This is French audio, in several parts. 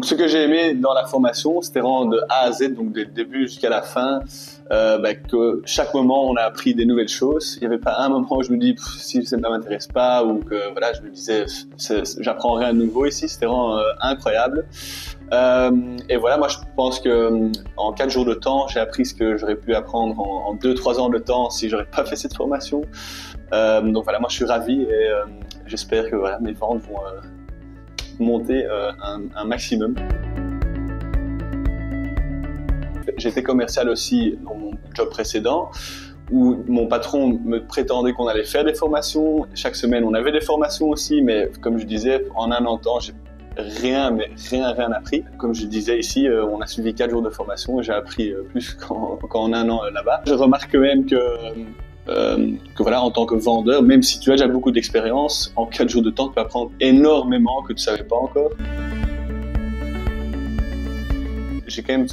Donc ce que j'ai aimé dans la formation, c'était vraiment de A à Z, donc dès le début jusqu'à la fin, que chaque moment on a appris des nouvelles choses. Il n'y avait pas un moment où je me dis si ça ne m'intéresse pas ou que voilà, je me disais j'apprends rien de nouveau ici. C'était vraiment incroyable. Et voilà, moi je pense que en 4 jours de temps, j'ai appris ce que j'aurais pu apprendre en 2-3 ans de temps si j'aurais pas fait cette formation. Donc voilà, moi je suis ravi et j'espère que voilà, mes ventes vont monter un maximum. J'étais commercial aussi dans mon job précédent où mon patron me prétendait qu'on allait faire des formations. Chaque semaine, on avait des formations aussi, mais comme je disais, en un an de temps, j'ai rien appris. Comme je disais ici, on a suivi 4 jours de formation et j'ai appris plus qu'en un an là-bas. Je remarque quand même que voilà, en tant que vendeur, même si tu as déjà beaucoup d'expérience, en 4 jours de temps, tu peux apprendre énormément que tu ne savais pas encore. J'ai quand même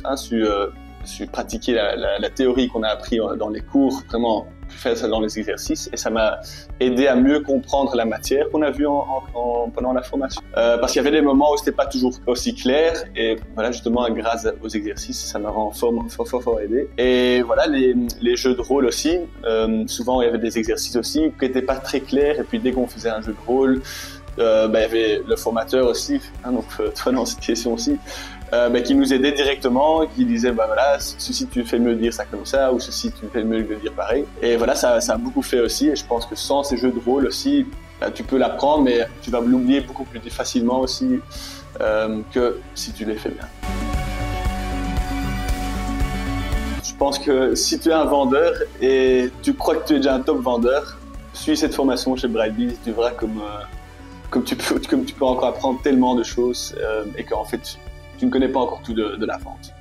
su pratiquer la théorie qu'on a appris dans les cours, vraiment faire ça dans les exercices, et ça m'a aidé à mieux comprendre la matière qu'on a vue pendant la formation. Parce qu'il y avait des moments où c'était pas toujours aussi clair, et voilà, justement grâce aux exercices, ça m'a vraiment fort aidé. Et voilà, les jeux de rôle aussi, souvent il y avait des exercices aussi qui n'étaient pas très clairs, et puis dès qu'on faisait un jeu de rôle, il y avait le formateur aussi, hein, donc toi dans cette question aussi, qui nous aidait directement, qui disait voilà, ceci tu fais mieux de dire ça comme ça, ou ceci tu fais mieux de dire pareil. Et voilà, ça a beaucoup fait aussi, et je pense que sans ces jeux de rôle aussi, tu peux l'apprendre, mais tu vas l'oublier beaucoup plus facilement aussi que si tu les fais bien. Je pense que si tu es un vendeur et tu crois que tu es déjà un top vendeur, suis cette formation chez Brightbees, tu verras comme tu peux encore apprendre tellement de choses et qu'en fait tu ne connais pas encore tout de la vente.